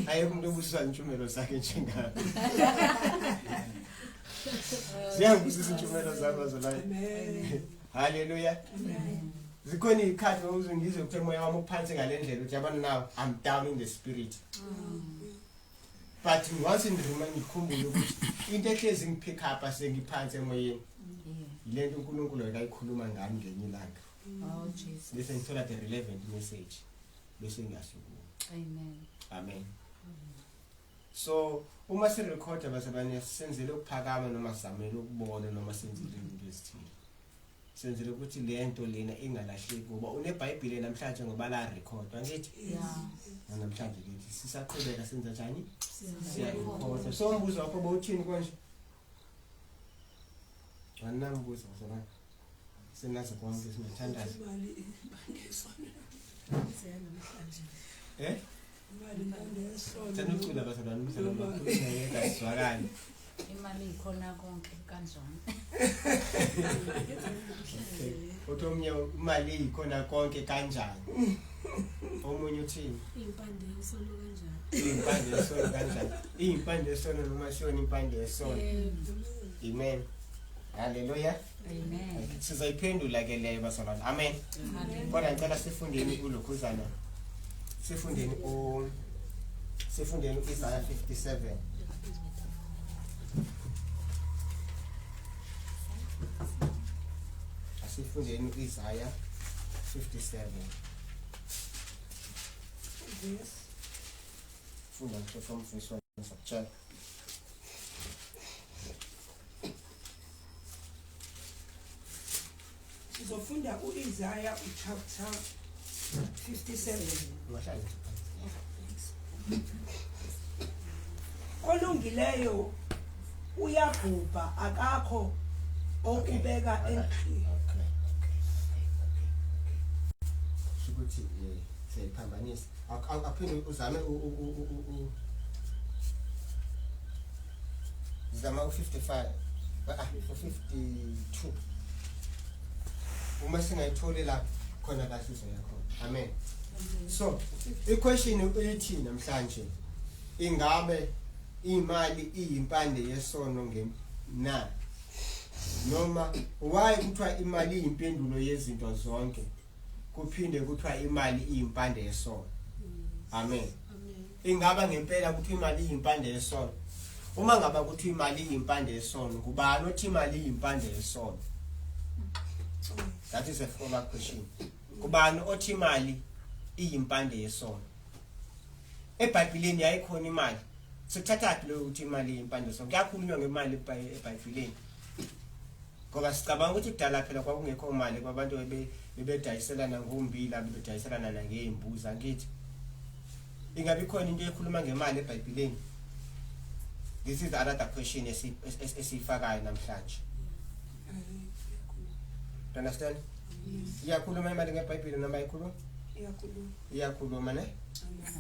ayekho umuntu obusisa intshumelo zakhe njengami. Siyabusisa intshumelo zabazalwane. Amen. Hallelujah. Amen. Zikhona ikhathi ukuthi ngizwe ukuthi moya wami uphansi ngalendlela ukuthi yabona now I'm down in the spirit. But once in the room ngikhumbule ukuthi into ehlezi ngipick up asengiphansi emoyeni. Yilento uNkulunkulu akayikhuluma ngami ngenye ilanga. Oh Jesus. Bese ngithola the relevant message. Bese ngiyasukuma. Amen. Amen. So uma si record abasabanye senzele ukuphakama noma samele ukubona noma senzile into ezithile. Senzele ukuthi le nto lena ingalahleki ngoba uneBhayibheli namhlanje ngoba la record angithi namhlanje lithi sisaqhubeka senza njani siyarecord. So umbuzo wakho bowuthini konje? Wanambuzo sona senazi konke sinathandaza imali bangesona namhlanje imali bangesona Sanucula bazalwane umhlaba ngiyeka iswakani Imali ikhona konke kanjani? Otomnye imali ikhona konke kanjani? Omunye uthini? impande yesono kanjani? Impande yesono kanjani? Impande yesono noma shona impande yesono. Amen. Hallelujah. Amen. Sizayiphendula ke leyo bazalwane. Amen. Kodwa ngicela sifundeni kulokhuzana. Sifundeni Isaiah 57. Asifundeni Isaiah 57. Yes. Funda from verse 1 chapter. Sizofunda uIsaiah chapter 57. Olungileyo uyabhubha akakho okubeka endlini. Ukuthi siyiphambanisa. Aphinde uzame zama u55 u52. Uma singayitholi la khona la sizo yakho. Amen. So, i-question uyithi namhlanje ingabe imali iyimpande yesono na noma why kuthiwa imali iyimpendulo yezinto zonke kuphinde kuthiwa imali iyimpande yesono. Amen. Ingaba ngempela kuthi imali iyimpande yesono. Uma ngaba kuthi imali iyimpande yesono kubani othi imali iyimpande yesono? That is a follow-up question. Kubani othi imali iyimpande yesono? EBhayibhelini yayikhona imali. Sikuthatha lo ukuthi imali iyimpande yesono. Kuyakhulunywa ngemali eBhayibhelini. Ngoba sicabanga ukuthi kudala phela kwakungekho imali kwabantu bebedayiselana ngombila bebedayiselana nangezimbuzi angithi. Ingabe khona into ekhuluma ngemali eBhayibhelini? This is another question esifakayo namhlanje. Do you understand? Iyakhuluma imali ngeBhayibheli noma ayikhuluma? Iyakhuluma ne?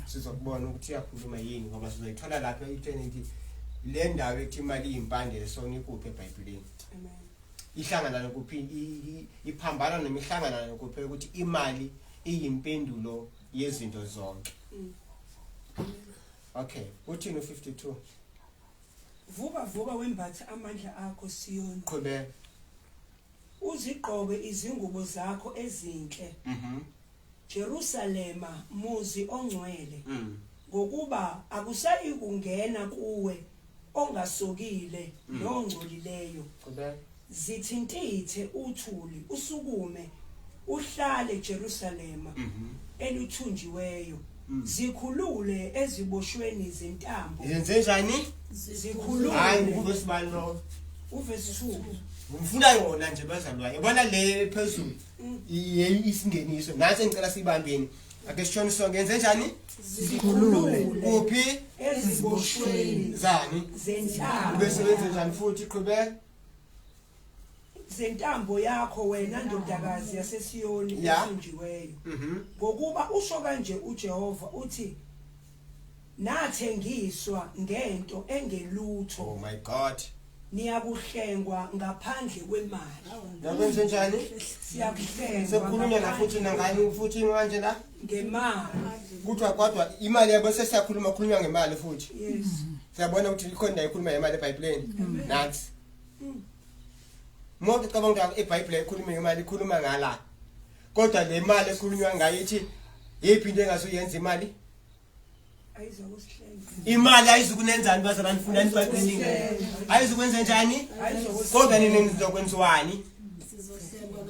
Sizokubona ukuthi iyakhuluma yini ngoba sizoyithola lapha eternity le ndawo ethi imali iyimpande yesono ikuphi eBhayibhelini. Amen. Ihlangana nokuphi iphambana nemihlangana nokuphi ukuthi imali iyimpendulo yezinto zonke. Okay, uthi no 52. Vuka wembathe amandla akho Siyoni. Qhubeka. Uzigqoke izingubo zakho ezinhle. Jerusalema muzi ongcwele. Ngokuba akusayi kungena kuwe ongasokile nongcolileyo. Qhubeka. Zithintithe uthuli usukume uhlale Jerusalema eluthunjiweyo. Zikhulule eziboshweni zentambo. Yenze njani? Zikhulule. Hayi nguvesi balo. Uvesi 2. Ngifuna yona nje bazalwane. Yabona le phezulu. Isingeniso. Nasi ngicela sibambeni. Ake sishone sonke yenze njani? Zikhulule. Kuphi? Eziboshweni zani? zentambo. Bese wenze njani futhi qhubeka? Zentambo yakho wena ndodakazi yaseSiyoni ethunjiweyo. Ngokuba usho kanje uJehova uthi nathengiswa ngento engelutho. Oh my God. Niyakuhlengwa ngaphandle kwemali. Nakwenze njani? Siyakuhlengwa. Sekukhulunywa la futhi nangani futhi manje la? ngemali. kuthiwa kodwa imali yabo khulunywa ngemali futhi. Yes. Siyabona ukuthi ikhona ikhuluma ngemali eBhayibhelini. Nansi. Monke cabanga ukuthi eBhayibheli ikhuluma ngemali ikhuluma ngala. Kodwa le mali ekhulunywa ngayo ithi yiphi into engasuyenza imali? Imali ayizukunenzani bazalwane funda eBhayibhelini. Ayizukwenza njani? Kodwa nini nizokwenziwani?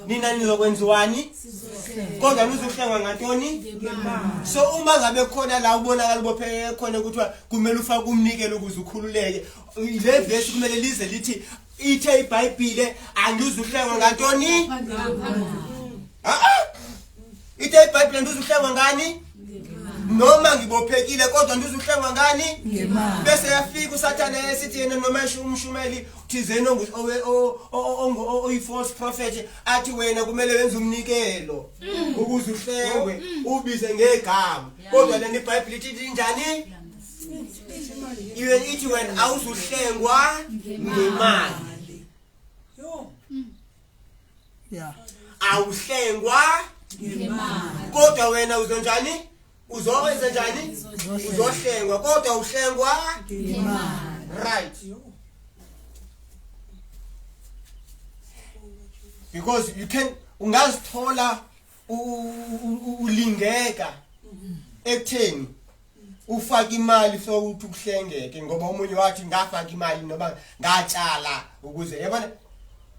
Nina nizokwenziwani? Kodwa nizohlengwa ngantoni? So uma ngabe khona la ubonakala bopheke khona ukuthi kumele ufake umnikelo ukuze ukhululeke. Le verse kumele lize lithi ithe iBhayibheli angizuhlengwa ngantoni? Ithe iBhayibheli ndizuhlengwa ngani? Noma ngibophekile kodwa ndizuhlengwa ngani? Ngemali. Bese yafika uSathane esithi yena noma umshumeli thizeni oyi false prophet athi wena kumele wenze umnikelo ukuze uhlengwe ubize ngegama. Kodwa lena iBhayibheli ithi njani? Iwe ithi wena awuzuhlengwa ngemali. Yo. Yeah. Awuhlengwa Ngemali. kodwa wena uzonjani? Uzokwenza njani? Uzohlengwa kodwa uhlengwa Ngemali. right. Because you can ungazithola ulingeka ekutheni ufaka imali so ukuthi ukuhlengeke ngoba umunye wathi ngafaka imali noba ngatshala ukuze yabona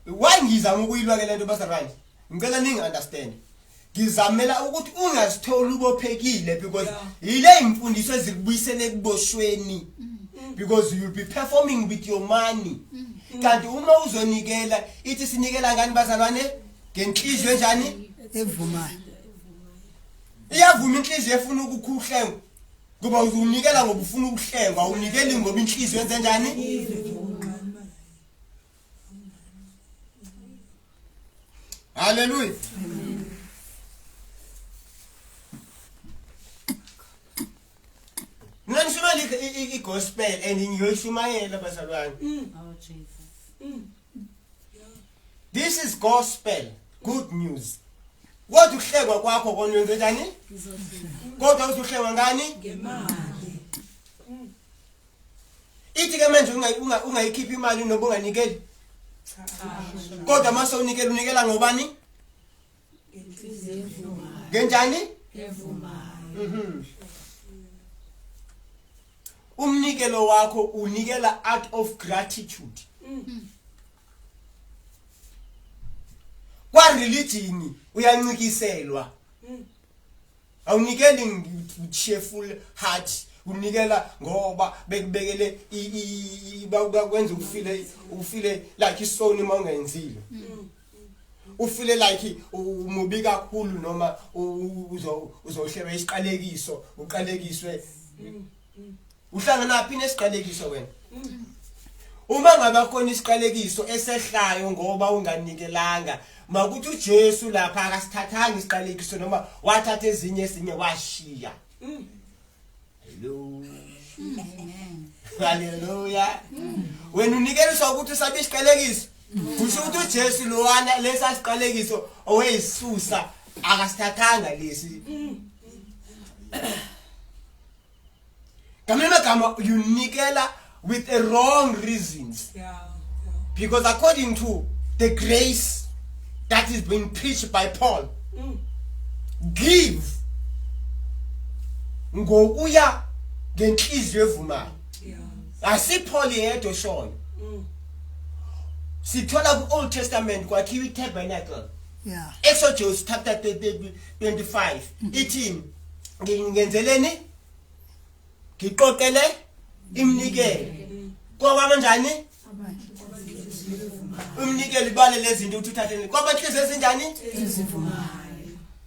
wangizama ukuyilwa ke lento bazalwane ngicela ningi understand ngizamela ukuthi ungazithola ubophekile because ile imfundiso ezikubuyisele ekuboshweni because you will be performing with your money. Kanti uma uzonikela ithi sinikela ngani bazalwane ngenhliziyo njani Evumayo. iyavuma inhliziyo efuna ukukhuhlengwa ngoba uzunikela ngoba ufuna ukuhlengwa unikeli ngoba inhliziyo yenze njani. Hallelujah. Nanishumela igospel and ngiyoyishumayela bazalwane. Oh Jesus. This is gospel, good news. Kodwa ukuhlengwa kwakho konwenze njani? Kodwa uzuhlengwa ngani? Ngemali. Ithi ke manje ungayikhipha imali noba unganikeli. Kodwa mase unikela ngobani? Ngenjani? Evumayo. Umnikelo wakho unikela out of gratitude. Kwa religion uyancikiselwa. Awunikeli with cheerful heart, unikela ngoba bekubekele bakwenza ufile like isoni mawungenzile. Ufile like umubi kakhulu noma uzohleba isiqalekiso, uqalekiswe. Uhlangana phi nesiqalekiso wena? Uma ngabe khona isiqalekiso esehlayo ngoba unganikelanga, makuthi uJesu lapha akasithathanga isiqalekiso noma wathatha ezinye washiya. Hello. Hallelujah. Wena unikeliswa ukuthi usabe isiqalekiso. Kusho ukuthi uJesu lowana lesa siqalekiso oweyisusa akasithathanga lesi. Kamema you nikela with the wrong reasons. Because according to the grace that is being preached by Paul, give ngokuya ngenhliziyo evumayo. Asi Paul yedwa shona. Sithola ku Old Testament kwakhiwa iTabernacle. Yeah. Exodus chapter 25. Ithi ngenzeleni ngiqoqele imnikelo. Kwaba kanjani? Umnikelo ibale lezi zinto uthi uthathele. Kwaba inhliziyo ezinjani? Ezivumayo.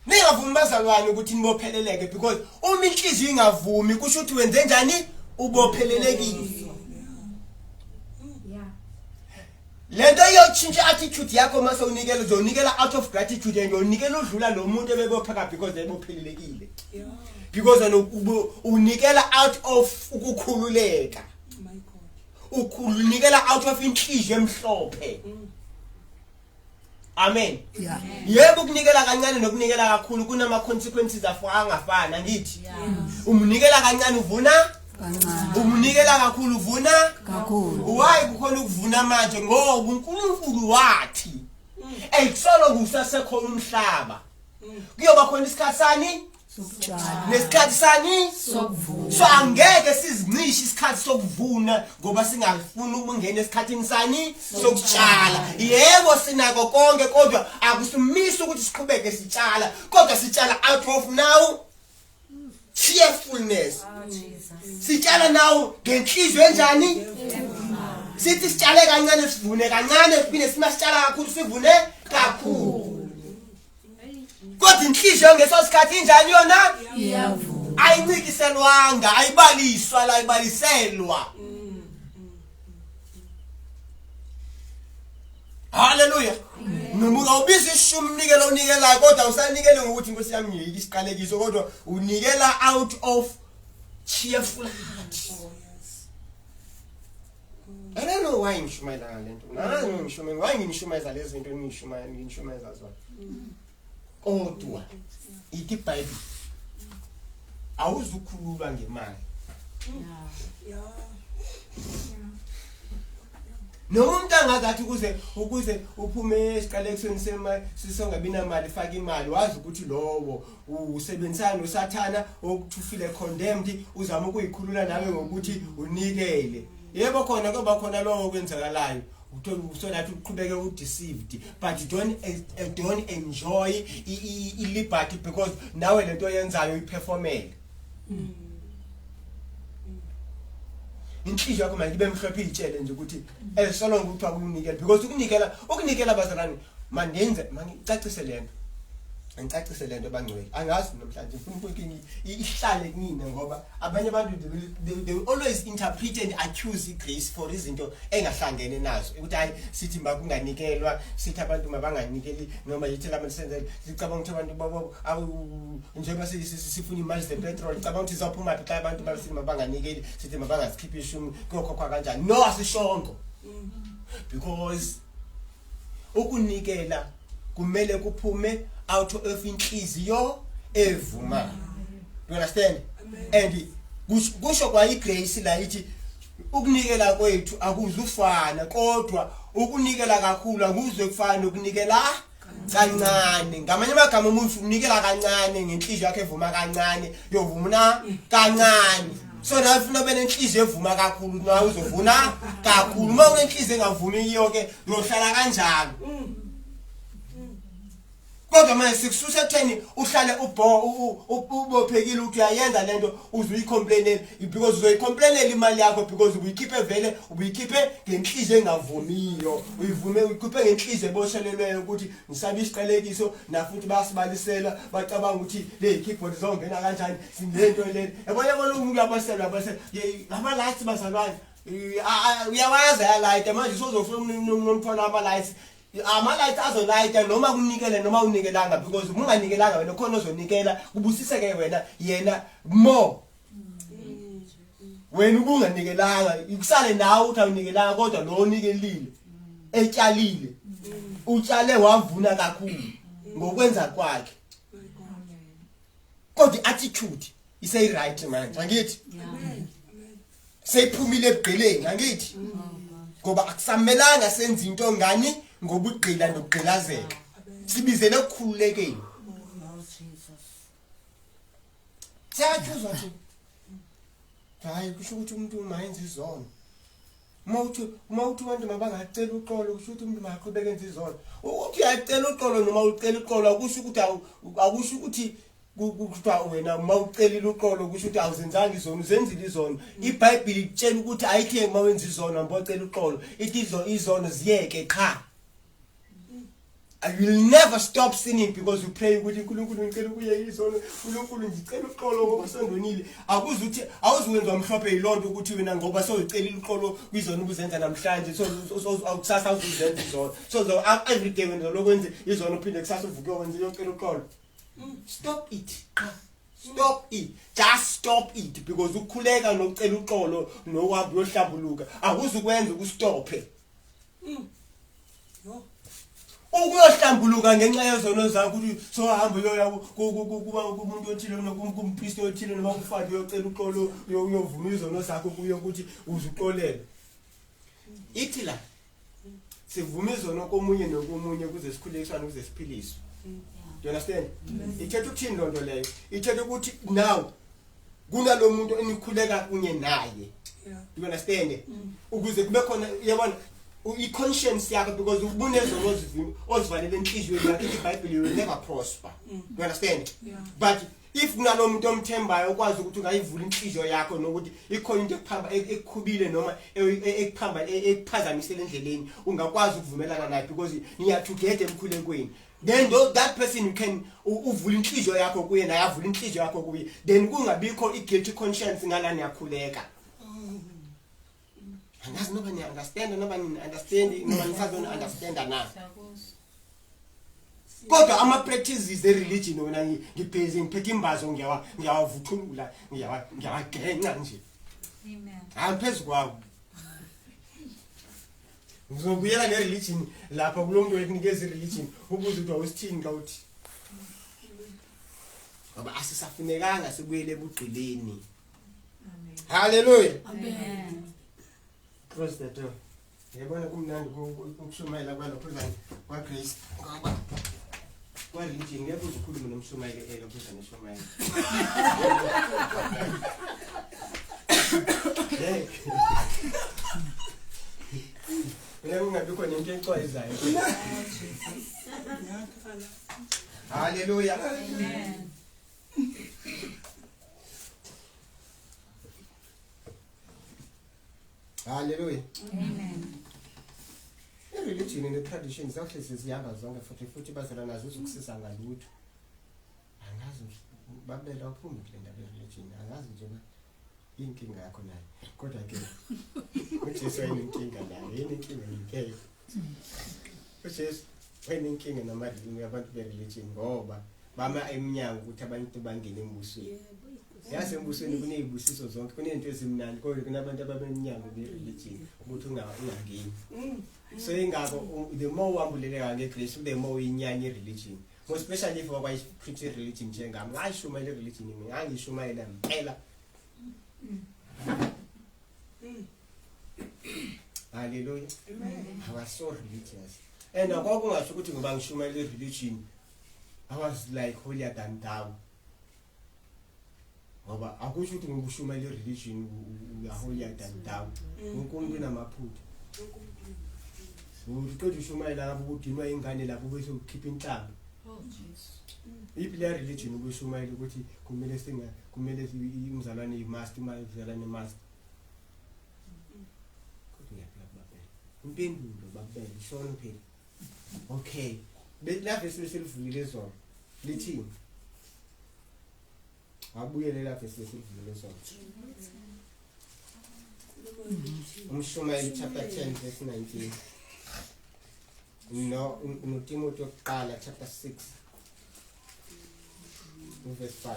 Ningavumi bazalwane ukuthi nibopheleleke because uma inhliziyo ingavumi kusho ukuthi wenze njani? Ubophelelekile. Lento yotshintsha attitude yakho mase unikela uzonikela out of gratitude and unikela udlula lo muntu ebebopheka because ebophelelekile. Because unikela out of ukukhululeka. My God. Ukunikela out of inhliziyo emhlophe. Amen. Yeah. Yebo ukunikela kancane nokunikela kakhulu kunama consequences angafana ngithi. Umnikela kancane uvuna Kancane. umnikela kakhulu uvuna Kakhulu. why kukhona ukuvuna manje ngoba uNkulunkulu wathi kusolo kusasekhona umhlaba kuyoba khona isikhathi sani Sokutshala. nesikhathi sani Sokuvuna. so angeke sizincishe isikhathi sokuvuna ngoba singafuni ukungena esikhathini sani sokutshala yebo sinako konke kodwa akusimisi ukuthi siqhubeke sitshala kodwa sitshala out of now cheerfulness sitshala now ngenhliziyo enjani sithi sitshale kancane sivune kancane siphinde simasitshala kakhulu sivune kakhulu kodwa inhliziyo ngesosikhathi injani yona Iyavuna. ayinicikiselwanga ayibaliswa la ibaliselwa haleluya noma ubiza ishumi unikela unikelayo kodwa usanikele ngokuthi inkosi yami ngiyiki isiqalekiso kodwa unikela out of cheerful heart. I don't know why ngishumayela ngalento nazi ngishumayela why ngishumayeza lezi zinto ngishumayeza zona kodwa ithi iBhayibheli awuzukhululwa ngemali noma umuntu angazathi ukuze uphume esiqalekisweni semali sisongabi namali faka imali wazi ukuthi lowo usebenzisana noSathana ukuthi ufile condemned uzama ukuyikhulula nawe ngokuthi unikele yebo khona kuba khona lokho kwenzakalayo uthola ukuthi uqhubeke udeceived but don't enjoy liberty because nawe lento yenzayo iperformele inhliziyo yakho manje ibe mhlophe itshele nje ukuthi esolonga ukuthi akunikela because ukunikela bazalwane mandenze ngicacise lento bangcwele angazi namhlanje ngifuna ukuthi ihlale kini ngoba abanye abantu they always interpret and accuse grace for izinto engahlangene nazo ukuthi hayi sithi makunganikelwa sithi abantu mabanganikeli noma yithi la manje sicabanga ukuthi abantu babo njengoba sifuna imali zepetrol cabanga ukuthi izophuma phi xa abantu basithi mabanganikeli sithi mabangasikhiphi ishumi kuyokhokha kanjani no asishongo because ukunikela kumele kuphume out of inhliziyo evuma. You understand? And kusho kwa igrace la ithi ukunikela kwethu akuzufana kodwa ukunikela kakhulu akuzwe kufana ukunikela kancane ngamanye amagama umuntu unikela kancane ngenhliziyo yakhe evuma kancane yovuna kancane so nafuna ube nenhliziyo evuma kakhulu nawe uzovuna kakhulu uma unenhliziyo engavumi yonke uyohlala kanjalo kodwa manje sikususa ekutheni uhlale ubophekile ukuthi uyayenza lento uzuyicomplainela because uzoyicomplainela imali yakho because ubuyikhiphe vele ubuyikhiphe ngenhliziyo engavumiyo uyivume uyikhiphe ngenhliziyo eboshelelweyo ukuthi ngisabe isiqalekiso nafuthi basibalisela bacabanga ukuthi le keyboard zongena kanjani sinento le yabona umuntu yabaselwa lama lights bazalwane uyawazi ya light manje sozofuna nomthwala ama lights amalight azolighta noma kunikele noma unikelanga because unganikelanga wena khona ozonikela kubusiseke wena yena more wena ubunganikelanga ikusale nawe uthi awunikelanga kodwa lo onikelile etshalile utshale wavuna kakhulu ngokwenza kwakhe kodwa attitude isay right manje angithi seyiphumile ebugqileni angithi ngoba akusamelanga senze into ngani ngobugqila nokugqilazeka sibizele ukukhululekeni siyachuzwa nje hayi kusho ukuthi umuntu umayenza izono mawuthi abantu mabangacela uxolo kusho ukuthi umuntu maqhubeke enza izono uthi uyacela uxolo noma ucela uxolo akusho ukuthi akusho ukuthi kuthiwa wena mawucelile uxolo kusho ukuthi awuzenzanga izono uzenzile izono iBhayibheli litshela ukuthi ayithe mawenza izono mbocela uxolo ithi izono ziyeke qha. I will never stop sinning because you pray ukuthi uNkulunkulu ngicela ukuyeka izono uNkulunkulu ngicela uxolo ngoba sengionile akuzuthi awuziwenza umhlophe yilonto ukuthi wena ngoba sowucelile uxolo kwizono ubuzenza namhlanje so awukusasa awuzenza izono so every day when lokwenza izono uphinde kusasa uvuke wenza uyocela uxolo. Stop it. Stop it. Just stop it because ukukhuleka nokucela uxolo nokuhamba uyohlambuluka akuzukwenza ukustophe. ukuyohlambuluka ngenxa yezono zakho ukuthi sohamba uyoya kuba umuntu othile kumpriest othile noma kumfati uyocela uxolo uyovuma izono zakho kuyo ukuthi uzuxolele ithi la sivuma izono komunye nokomunye kuze sikhuliswane kuze siphiliswe. Do you understand? Ithetha ukuthini lonto leyo? Ithetha ukuthi now kunalo muntu enikhuleka kunye naye. Do you understand? Ukuze kube khona yabona i-conscience yakho because ubunezono ozivalele enhliziyweni yakho iBhayibheli will never prosper. Do you understand? But if kunalo muntu omthembayo ukwazi ukuthi ungayivula inhliziyo yakho nokuthi ikhona into ekukhubile noma ekuphazamisela endleleni ungakwazi ukuvumelana naye because you are together emkhulekweni. Then that person you can uvula inhliziyo yakho kuye naye avula inhliziyo yakho kuye then kungabikho i-guilty conscience ngalani yakhuleka. Angazi nobani understand nobani nisazona understand na. Kodwa ama practices e-religion wena ngibhezi ngiphethe imbazo ngiyawavuthulula ngiyawagenca nje. Amen. Phezulu kwawo. Ngizobuyela ne-religion lapha kulonto ekunikeza i-religion ubuze ukuthi awusithini ka uthi. Ngoba asisafunekanga sibuyele ebugqileni. Amen. Hallelujah. Amen. Close the door. Yabona kumnandi ukushumayela kwalokho kwa Grace ngoba kwa religion ngeke uzikhulume nomshumayeli kuza neshumayeli. Leo ngabikho nento ecwayizayo. Hallelujah. Amen. Hallelujah. Amen. Religion and the tradition zakhe sizihamba zonke futhi bazela nazo ukusisa ngalutho. Angazi babela uphume kule ndaba ye-religion. Angazi nje inkinga yakho nayo. Kodwa ke uJesu ayinkinga nayo. Yini inkinga ngeke. uJesu ayinkinga namadini abantu be-religion ngoba bama eminyango ukuthi abantu bangene embusweni. Yazi embusweni kunezibusiso zonke kunento ezimnandi kodwa kunabantu ababeminyango be-religion ukuthi ungangeni. So ingakho the more wambuleleka ngeGrace the more inyanya i-religion. More especially if I preach religion njengami ngashumayela i-religion mina angishumayela impela. Hallelujah. Amen. I was so religious. And akwakungahlo ukuthi ngoba ngishumayela i-religion I was like holier than thou. Ngoba akusho ukuthi ngibushumayela i-religion uyaholier than thou. Wonke umuntu unamaphutha. Uqoqa ushumayela lapho udinwa ingane lapho bese ukhipha inhlamba. Oh Jesus. Iphila religion ubushumayela ukuthi kumele umzalwane i-must umzalwane must. Kodwa ngiyaphila babela. Impendulo babela ishona phela. Okay. Lapho selivulile zona. Lithini? Abuyele lapho selivulile zona. Umshumayeli chapter 10 verse 19. No, Timothy Kala chapter 6 verse 5.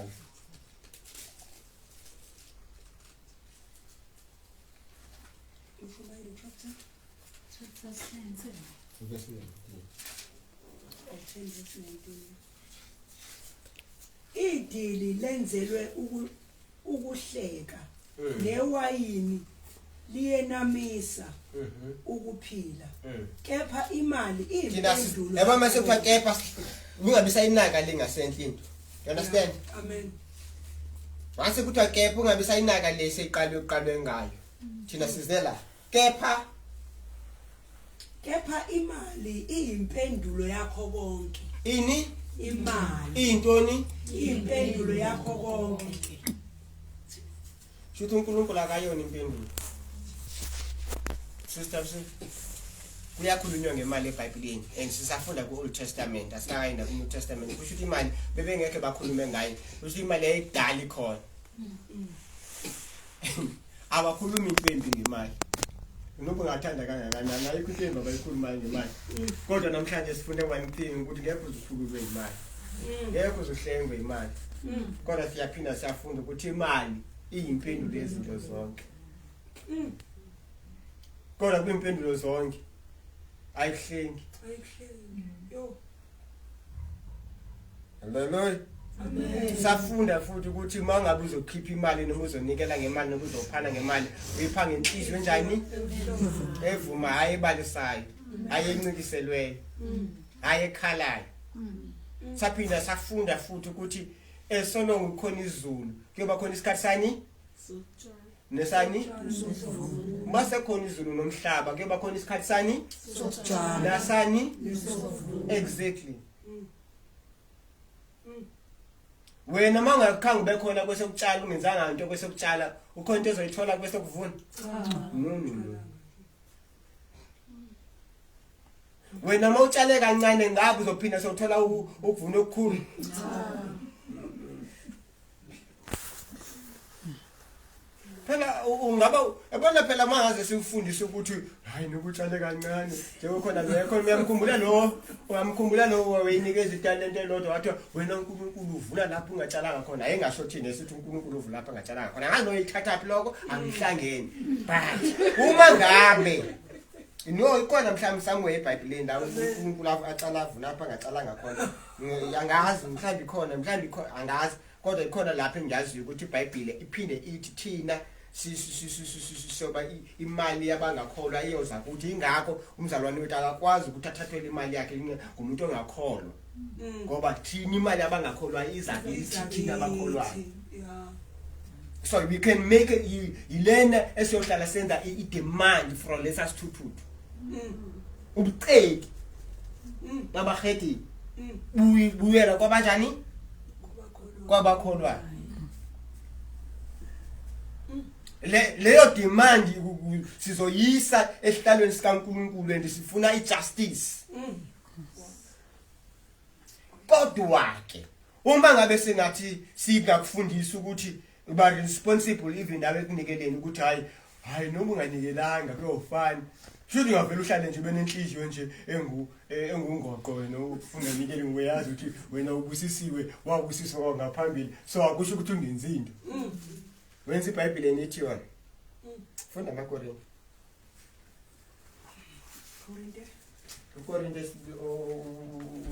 Verse 19. Idili lenzelwe ukuhleka newayini liyenamisa ukuphila kepha imali impendulo yaba mase kwa kepha ungabi sayinaka lengasenhle into. You understand? Amen. Mase kuthiwa kepha ungabi sayinaka leseqalwe ngayo. Thina sizela kepha imali iyimpendulo yakho konke. Ini imali intoni impendulo yakho konke. Shuthi uNkulunkulu akayona impendulo. Sister kuyakhulunywa ngemali eBhayibhelini and sisafunda ku-Old Testament asikayina ku-New Testament kusho ukuthi imali bebengeke bakhulume ngayo kusho imali eyidala ikhona. Abakhuluma impembi ngemali. Noma ungathanda kangakanani ayikho impembi abayikhuluma ngemali. Kodwa namhlanje sifune one thing ukuthi ngeke uzukhululwe imali. Ngeke uzuhlengwe imali. Kodwa siyaphinda siyafunda ukuthi imali iyimpendulo yezinto zonke. Kodwa kwimpendulo zonke ayihlengi. Yo. Hallelujah. Safunda futhi ukuthi mangabe uzokhipha imali noma uzonikela ngemali noma uzophana ngemali uyipha ngenhliziyo enjani evuma hayi ebalisayo hayi encikiselweyo hayi ekhalayo. Saphinda safunda futhi ukuthi esono ngikhona izulu kuyoba khona isikhathi sani nesani mase khona izulu nomhlaba kuyoba khona isikhathi sani nasani exactly. Wena mangakhange bekhona kwesekutshala ungenzanga into kwesekutshala ukhona into ezoyithola kwesekuvuna no. Wena mawutshale kancane ngabe uzophinda sewuthola ukuvuna okukhulu phela ungaba yabona phela mangaze sikufundise ukuthi hayi nokutshale kancane njengokhona ngekho uyamkhumbula lo wayenikeza italente elodwa wathi wena uNkulunkulu uvula lapho ungatshalanga khona ayingashothi nesithi uNkulunkulu uvula lapho ungatshalanga khona nganoyithatha lokho angihlangene but uma ngabe ikona mhlawumbe somewhere eBhayibhelini la uNkulunkulu atshala avuna lapho angatshalanga khona angazi mhlawumbe ikhona angazi kodwa ikhona lapho engiyaziyo ukuthi iBhayibheli iphinde ithi thina soba imali yabangakholwa iyoza ukuthi ingakho umzalwane wethu akakwazi ukuthi athathele imali yakhe ngumuntu ongakholwa ngoba thina imali yabangakholwa iza kithi thina abakholwayo. So we can make ilena esiyohlala senza i-demand for lesser thuthu ubuceki babahedi buyela kwabanjani kwabakholwayo. Leyo demand sizoyisa esihlalweni sikaNkulunkulu and sifuna ijustice. Kodwa ke uma ngabe sengathi singakufundisa ukuthi uba responsible even nawe ekunikeleni ukuthi hayi noma unganikelanga kuyofana should ungavela uhlale nje benenhliziyo nje engungoqo wena ufuna unikele ngoyazi ukuthi wena ubusisiwe wabusiswa ngaphambili so akusho ukuthi ungenzi into. Wenza iBhayibheli ethi yona funda amaKorinte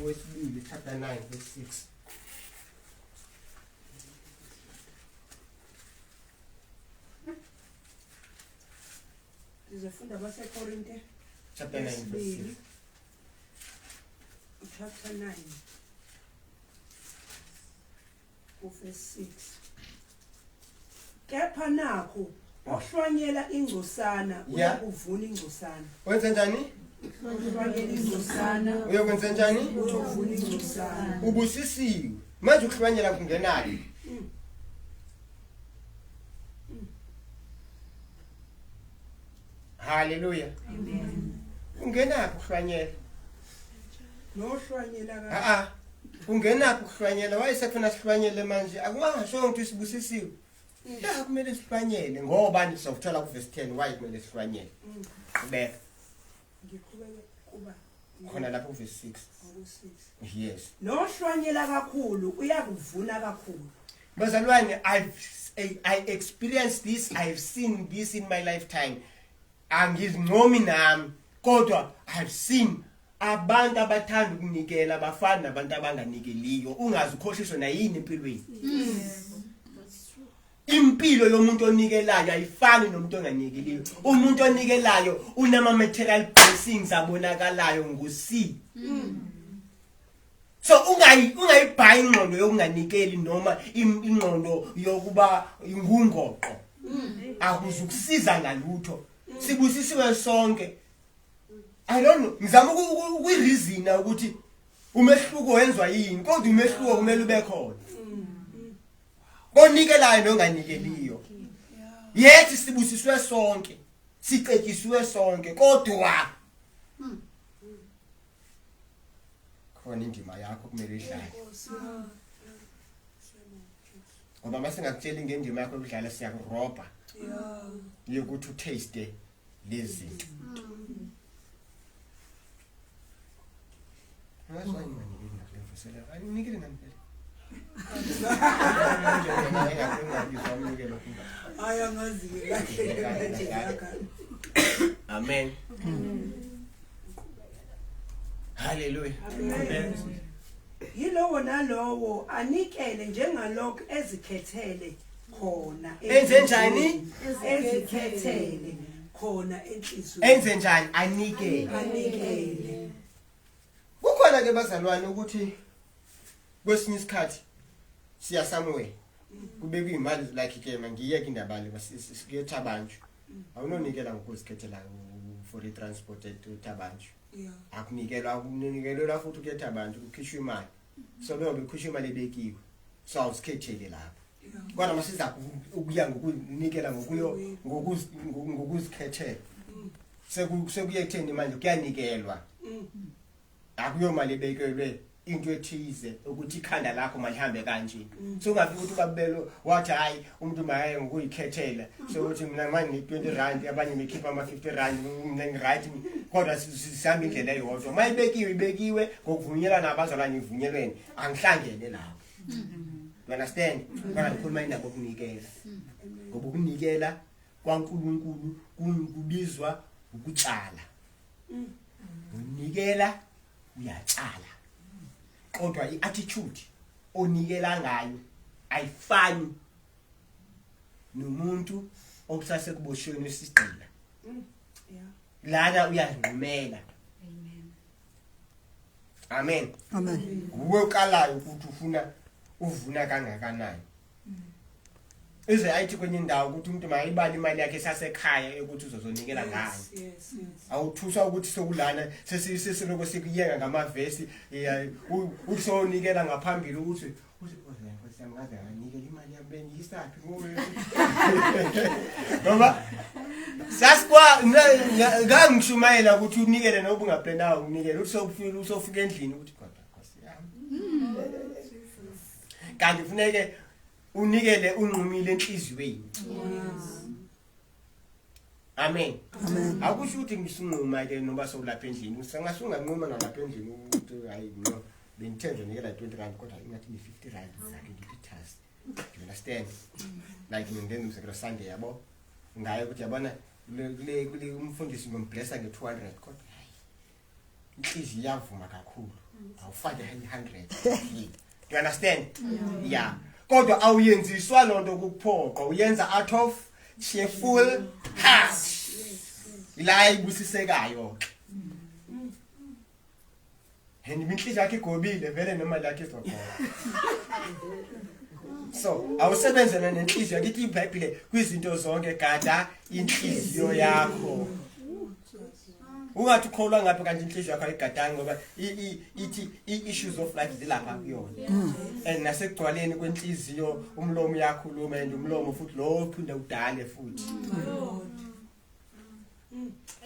wesibili chapter 9 verse 6. Sizofunda baseKorinte chapter 9 verse 6. Chapter 9 verse 6. Kepha nakho ohlwanyela ingcosana uyakuvuna ingcosana. Wenza njani? Ohlwanyela ingcosana uyokwenza njani? uyakuvuna ingcosana. Ubusisiwe manje ukuhlwanyela kungenani? Hallelujah. Amen. Ungenaphi ukuhlwanyela? Nohlwanyela ungenaphi ukuhlwanyela wayesekufuna sihlwanyele manje akungasho ukuthi sibusisiwe. Ya kumele sihlwanyele ngoba sizothola ku verse 10 why kumele sihlwanyele. Ubeka ngiqhubeke kuba khona lapho ku verse 6. Yes. Nohlwanyela kakhulu uyakuvuna kakhulu. Bazalwane, I experienced this, I've seen this in my lifetime. Angizincomi nami kodwa I've seen abantu abathanda ukunikela abafana nabantu abanganikeliyo ungazi ukhohliswa na yini empilweni. Impilo yomuntu onikelayo ayifani nomuntu onganikeliyo. Umuntu onikelayo unama material blessings abonakalayo ngosi. So ungayibhayi ingqondo yokunganikeli noma ingqondo yokuba ingungoqo. Akuzukusiza ngalutho. Sibusisiwe sonke. I don't know. Ngizama ukuyirizina ukuthi umehluko wenzwa yini kodwa umehluko kumele ube khona. Konikelayo nonganikeliyo. Yethi sibusiswe sonke. Sicekiswe sonke kodwa khona indima yakho kumele idlale. Ngoba masingakutshela ngendima yakho ukudlala siyakurobha. Yokuthi utaste lezi. Nikele nani phela? Amen. Hallelujah. Amen. Yilowo nalowo anikele njengalokho ezikhethele khona. Enze njani? Ezikhethele khona enhlizweni. Enze njani? Anikele. Anikele. Kukhona ke bazalwane ukuthi kwesinye isikhathi siya somewhere kube kuyimali like ke mangiyeke indaba le sikhetha abantu awunonikela ngokuzikhethela for transport to Tabanchu akunikelwa futhi ukhetha abantu kukhishwa imali so bebe kukhishwa imali ebekiwe so awusikhethele lapho kodwa masiza ukuya ngokunikela ngokuzikhethela sekuye ekutheni manje kuyanikelwa akuyo mali ebekelwe into ethize ukuthi ikhanda lakho malihambe kanje so ungafika ukuthi ukabelo wathi hayi umuntu maye ngokuyikhethela so uthi mina manje ne20 rand abanye bekhipha ama 50 rand mina ngiright kodwa sihamba indlela eyodwa mayibekiwe ibekiwe ngokuvunyelana nabazalwane ivunyelweni angihlangene lapho you understand kodwa ngikhuluma indaba yokunikela ngoba ukunikela kwaNkulunkulu kubizwa ukutshala unikela uyatshala kodwa iattitude onikela ngayo ayifani nomuntu okusase kuboshweni isiqila lana uyanqumela amen Amen. Uwekalayo ukuthi uvuna kangakanani ize ayithi kwenye indawo ukuthi umuntu mayibali imali yakhe sasekhaya ukuthi uzozonikela ngayo awuthuswa ukuthi sokulana sesisiloko sikuyenga ngamavesi usonikela ngaphambili ukuthi ngaze nganikela imali yami beniyisaphi ngoba sasikwa ngangishumayela ukuthi unikele noba ungaplenayo unikele ukuthi usofika endlini ukuthi kodwa Nkosi yami kanti kufuneke unikele unqumile enhliziyweni amen akusho ukuthi ngisunquma ke noba sowulapha endlini sengasunga nquma nalapha endlini ukuthi hayi no bengithenjwe nikela 20 rand kodwa ingathi ni 50 rand zakhe ngipithasi you understand like ngene umsekelo Sunday yabo ngaye ukuthi yabona kule umfundisi ngomblessa nge 200 kodwa hayi inhliziyo iyavuma kakhulu awufake 100 you understand yeah kodwa awuyenziswa lonto ukuphoqa uyenza out of cheerful heart ila ibusisekayo hendi inhliziyo yakhe igobile vele noma lakhe izokhona so awusebenzele nenhliziyo yakithi iBhayibheli kwizinto zonke gada inhliziyo yakho ungathi ukholwa ngapha kanti inhliziyo yakho ayigadanga ngoba ithi issues of life zilapha kuyona and nasekugcwaleni kwenhliziyo umlomo uyakhuluma and umlomo futhi lo uphinda udale futhi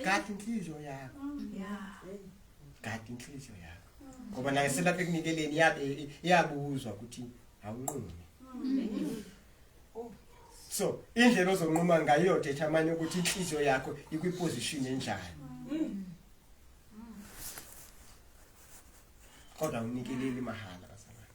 gada inhliziyo yakho gada inhliziyo yakho ngoba naye selapha ekunikeleni iyabuzwa ukuthi awunqume so indlela ozonquma ngayo determine ukuthi inhliziyo yakho ikwiposition enjani kodwa unikeleli mahala basalwane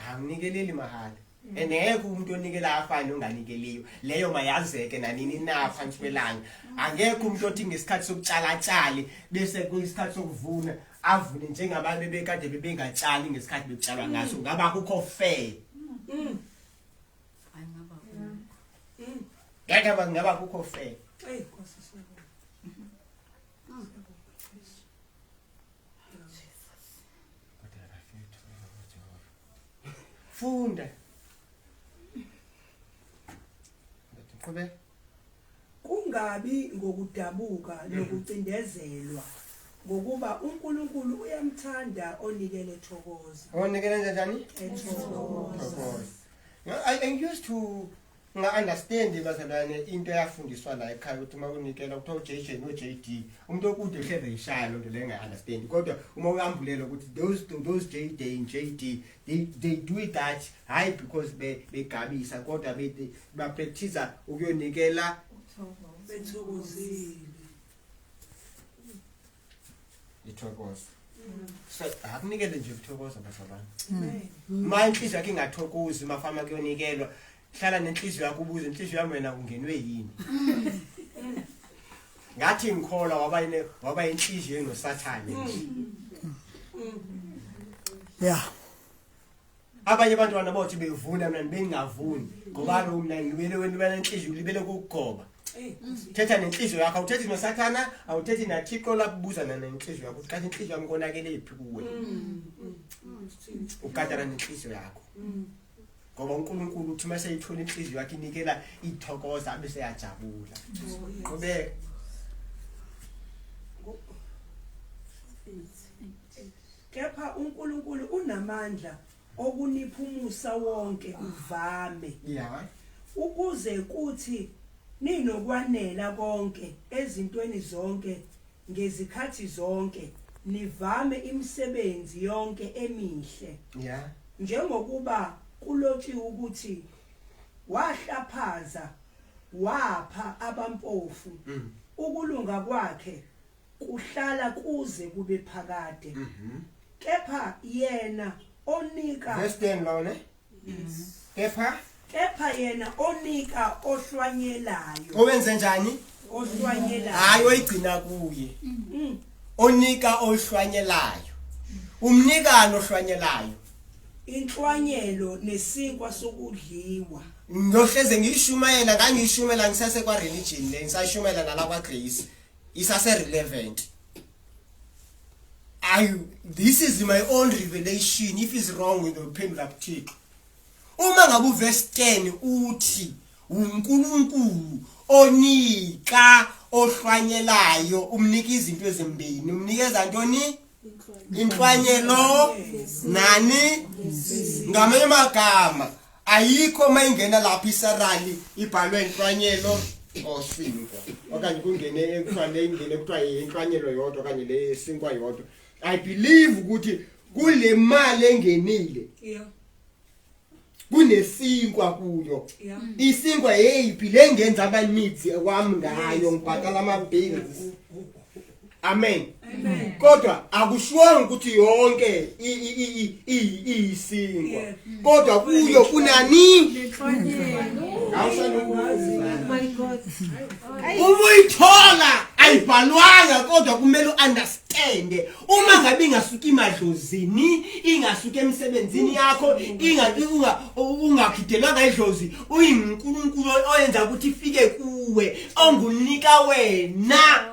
awunikeleli mahala engeke umuntu onikela afane onganikeliyo leyo mayazeke nanini na phansi kwelanga angeke umuntu othi ngesikhathi sokutshala tshali bese kuyisikhathi sokuvuna avune njengabantu bebekade bebengatshali ngesikhathi bekutshalwa ngaso ngaba akukho fair ngaba akukho fair funda qhubeka kungabi ngokudabuka nokucindezelwa ngokuba uNkulunkulu uyamthanda onikele thokoza onikele njani thokoza I used to understand bazalwane into yafundiswa la ekhaya ukuthi makunikela ukuthi JJ no JD umuntu okude hleze ishaya lonto lenga understand kodwa uma uyambulela ukuthi those JD and JD they do it that high because begabisa kodwa ba practice ukuyonikela bethokozile ithokoza so akunikele nje ukuthokoza bazalwane manje inhliziyo yakhe ingathokozi mafama kuyonikelwa hlala nenhliziyo yakho ubuze inhliziyo yami wena ungenwe yini ngathi ngikholwa waba inhliziyo enosathane. Yeah. Abanye abantwana bathi bevuna mina bengavuni ngoba lo mina ngibele wena banenhliziyo libele ukugoba. Thetha nenhliziyo yakho awuthethi nosathana awuthethi naThixo lapubuzana nenhliziyo yakho xa inhliziyo yami konakele iphi kuwe. Ukadara nenhliziyo yakho. Ngoba uNkulunkulu uthi mase ithola inhliziyo yakhe inikela ithokoza bese yajabula. Ngobe kepha uNkulunkulu unamandla okunipha umusa wonke uvame. Yeah. Ukuze kuthi ninokwanela konke ezintweni zonke ngezikhathi zonke nivame imisebenzi yonke emihle. Yeah. Njengokuba kulotshiwe ukuthi wahlaphaza wapha abampofu ukulunga kwakhe kuhlala kuze kube phakade. Kepha yena onika Verse 10 lona. Kepha yena onika ohlwanyelayo. Owenze njani? Ohlwanyelayo. Hayi oyigcina kuye. Onika ohlwanyelayo. Umnikano ohlwanyelayo. Inhlwanyelo nesinkwa sokudliwa. Ngohleze ngishumayela ngangishumela ngisase kwa religion le ngisashumela nala kwa grace. Isase relevant. This is my own revelation. If it's wrong with the pendula Thixo. Uma ngabu verse 10 uthi uNkulunkulu onika ohlwanyelayo umnika izinto ezimbini. Umnikeza ntoni? Inhlwanyelo nani? Ngamanye amagama ayikho mayingena lapha iSarali ibhalwe inhlwanyelo osinkwa. Okanye kungene ekufane ingene kuthiwa inhlwanyelo yodwa okanye le sinkwa yodwa. I believe ukuthi kule mali engenile. Yeah. Kunesinkwa kuyo. Yeah. Isinkwa yeyiphi lengenza ama needs kwami ngayo ngibhatala ama bills. Amen. Amen. Kodwa akushuwanga ukuthi yonke isinkwa. Kodwa kuyo kunani? Ubuyithola ayibhalwanga kodwa kumele uunderstand. Uma ngabe ingasuka imadlozini, ingasuka emsebenzini yakho, ungakhidelwanga idlozi, uyiNkulunkulu oyenza ukuthi ifike kuwe, ongunika wena.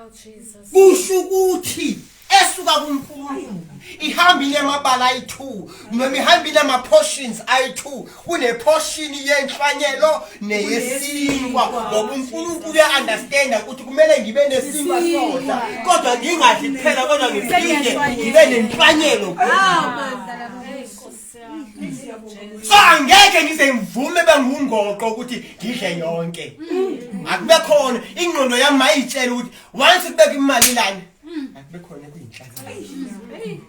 Kusho ukuthi esuka kuNkulunkulu ihambile amabala ayi2 noma ihambile ama portions ayi2 kune portion yenhlwanyelo neyesinkwa ngoba uNkulunkulu uyaunderstand ukuthi kumele ngibe nesinkwa sodwa kodwa ngingadli kuphela kodwa ngiphinde ngibe nenhlwanyelo. So angeke ngize ngivume bengungoqo ukuthi ngidle yonke. Akube khona ingqondo yami mayitshela ukuthi once kubeka imali lana akube khona kuyinhlanyelo.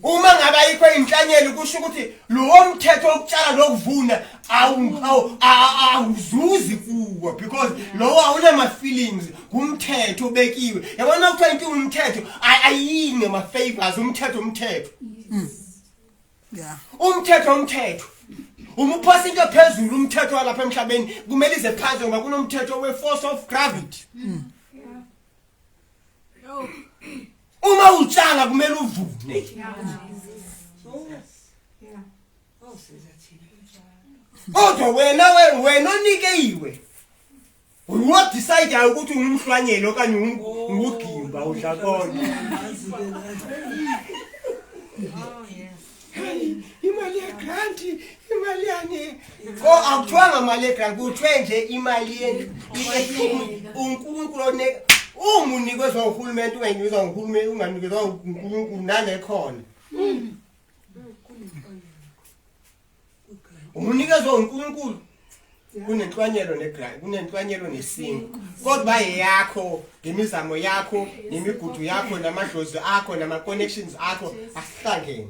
Uma ngabe ayikho inhlanyelo kusho ukuthi lo mthetho wokutshala lokuvuna awuzuzi kuwo because lo awunama feelings kumthetho obekiwe. Yabona ukuthi inkinga umthetho ayine ma favors umthetho. Yeah. Umthetho. Umuphosa into phezulu umthetho walapha emhlabeni kumele ize phansi ngoba kunomthetho we force of gravity. Uma utshala kumele uvune. Kodwa wena onikeyiwe what decide ukuthi ungumhlwanyelo okanye ungugimba udlakona. Imali yegrant, imali yani. Ko akuthiwanga imali yegrant, kuthiwe nje imali uNkulunkulu onika umunikezwe uhulumeni unganikezwa uhulumeni unganikezwa uNkulunkulu nalekhona. Umunikezwe uNkulunkulu kunenhlwanyelo negrant, kunenhlwanyelo nesingo. Kodwa yakho, ngemizamo yakho, nemigudu yakho, namadlozi akho, nama connections akho asihlangene.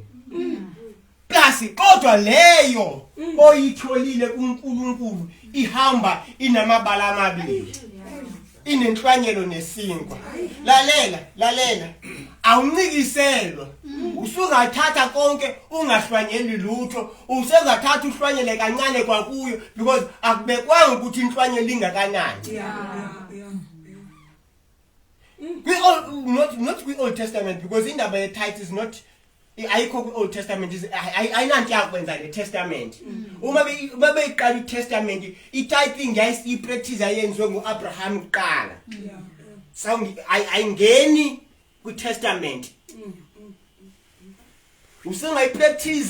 Plus kodwa leyo oyitholile kuNkulunkulu ihamba inamabala amabili. Inenhlwanyelo nesinkwa. Lalela. Awunicikiselwa. Usungathatha konke ungahlwanyeli lutho. Usengathatha uhlwanyele kancane kwakuyo because akubekwanga ukuthi inhlwanyelo ingakanani. Not with Old Testament, because in the tithe is not ayikho ku Old Testament is ayinanti yakwenza le testament. Uma beyiqala iTestament i-tithing ipractice ayenziwe nguAbraham kuqala. So ayingeni ku-testament. Usengayipractice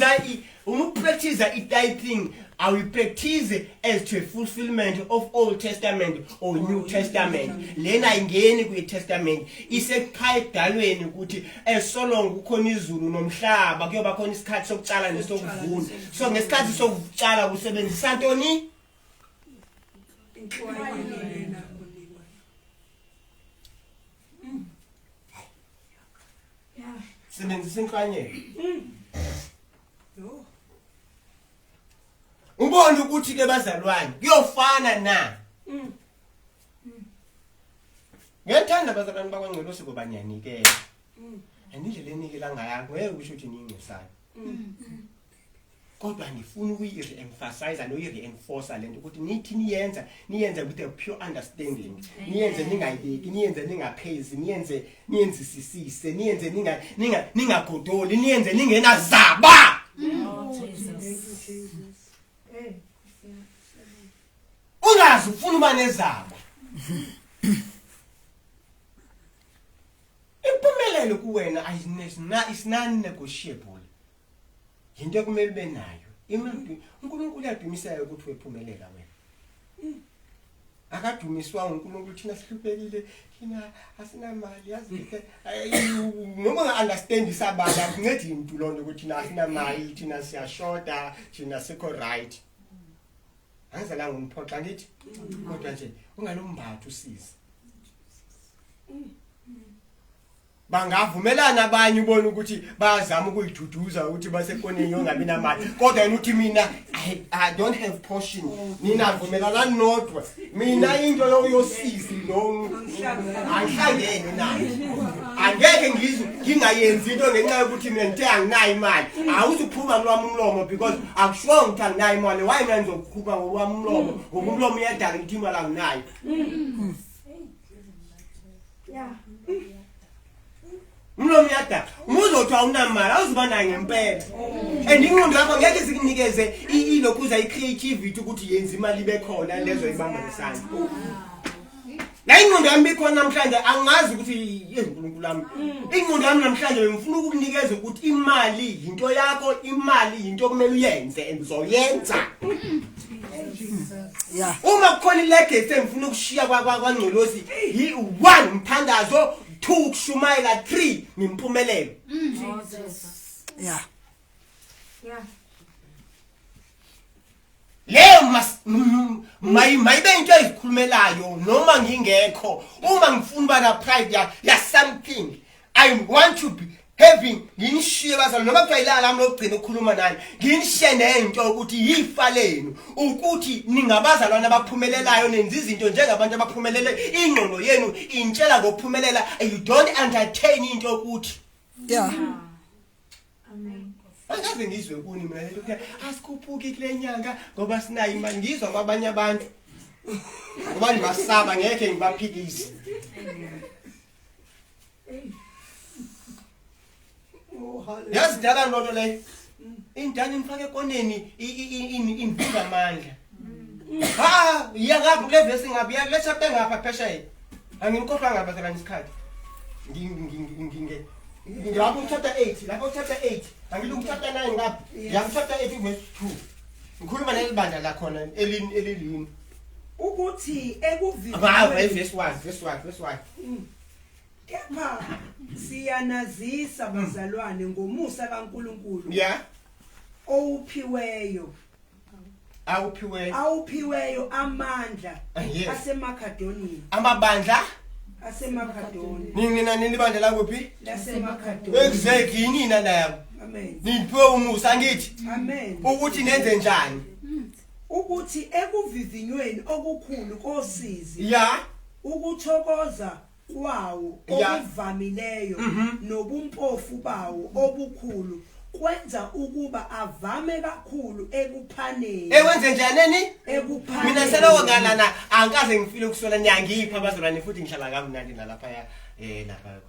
practice i-tithing, I will practice as to a fulfillment of Old Testament or New Testament. Lena ingeni kwi Testament isekhaya edalweni ukuthi esolonga ukhona izulu nomhlaba kuyoba khona isikhathi sokutshala nesokuvuna. So ngesikhathi sokutshala kusebenzisa ntoni? Sebenzisa inhlanyelo. Ubona ukuthi ke bazalwane kuyofana na. Ngiyathanda bazalwane bakwaNgqolosi ngoba niyanikela. Andindlela enikela ngayo ngeke usho ukuthi niyingcosana. Kodwa ngifuna ukuyi-emphasize noyi-reinforce lento ukuthi nithi niyenze with a pure understanding. Niyenze ningayibeki, niyenze ningaphezi, niyenze sisise, niyenze ningagodoli, niyenze ningenazaba. Ungazi ufuna uba nezaba. Impumelelo kuwena is non-negotiable. Yinto ekumele ube nayo. uNkulunkulu uyadumisayo ukuthi wephumelela wena. Akadumiswa uNkulunkulu thina sihlupekile, thina asinamali yazi noma nga-understand isabala kuncedi umuntu lonto ukuthi thina asinamali, thina siyashota, thina sikho right. Angizalanga umphoxa ngithi kodwa nje ungalombathu usize. Bangavumelana abanye ubona ukuthi bayazama ukuyiduduza ukuthi basekoneni yongabi namali, kodwa yena uthi mina I don't have portion. Nina vumelana nodwa. Mina into yosizi lo angihlangene naye. Angeke ngingayenzi into ngenxa yokuthi mina ngithe anginayo imali. Awuzuphuma ngolwami umlomo because akusho ukuthi anginayo imali. Why mina ngizokhupha ngolwami umlomo? Ngoba umlomo uyadala ngithi imali anginayo. Yeah. Umlomo uyadala. Umuzothi awunamali awuzuba nayo ngempela. And ingqondo yakho ngeke sikunikeze ilokhuza i-creativity ukuthi yenza imali ibe khona lezo ibamba ngesandla. La ingqondo yami ikhona namhlanje angazi ukuthi uNkulunkulu wami. Ingqondo yami namhlanje ngifuna ukukunikeza ukuthi imali into yakho, imali into okumele uyenze and uzoyenza. Yeah. Uma kukhona ilegacy engifuna ukushiya kwaNgqolosi yi-1 mthandazo, 2 kushumayela, 3 ngimpumelelo. Yeah. Yeah. Leyo mayibe into ezikhulumelayo noma ngingekho. Uma ngifuna uba na pride ya something, I want to be having nginishiye bazalo noma kuthiwa ilanga lami lokugcina ukukhuluma nani, nginishiye nento ukuthi yifa lenu ukuthi ningabazalwana abaphumelelayo nenza izinto njengabantu abaphumelele. Ingqondo yenu intshela ngokuphumelela. You don't entertain into ukuthi Yeah. Amen. angaze ngizwe kuni mina lento ukuthi asikhuphuki kule nyanga ngoba sinayo imali. Ngizwa kwabanye abantu ngoba nibasaba ngeke ngibaphikise. Yazidala lonto le indani imfake ekoneni imbiza amandla. Yangapha kule verse ngapi ya le chapter ngapha phesheya. Angimkhohlwa ngapha phela isikhathi. Ngilapho chapter 8, lapho chapter 8. Angilungu chapter 9 ngapha. Ya chapter 8 verse 2. Ngikhuluma nelibandla la khona elilini. Ukuthi verse 1. Kepha siyanazisa bazalwane ngomusa kaNkulunkulu. Yeah. Owuphiweyo amandla Yes. aseMakedoniya. Amabandla AseMakedoniya. nina nilibandla la kuphi? Lasemakedoniya. Exactly nina nayo. Amen. Niphiwe umusa ngithi Amen. ukuthi nenze njani? Ukuthi ekuvivinyweni okukhulu kosizi, Yeah. ukuthokoza kwawo Yeah. okuvamileyo nobumpofu bawo obukhulu kwenza ukuba avame kakhulu ekuphaneni. Ewenze njani? Ekuphaneni. Mina seloko ngalana angikaze ngifile ukusola nyangipha abazalwane futhi ngihlala kamnandi nalapha lapha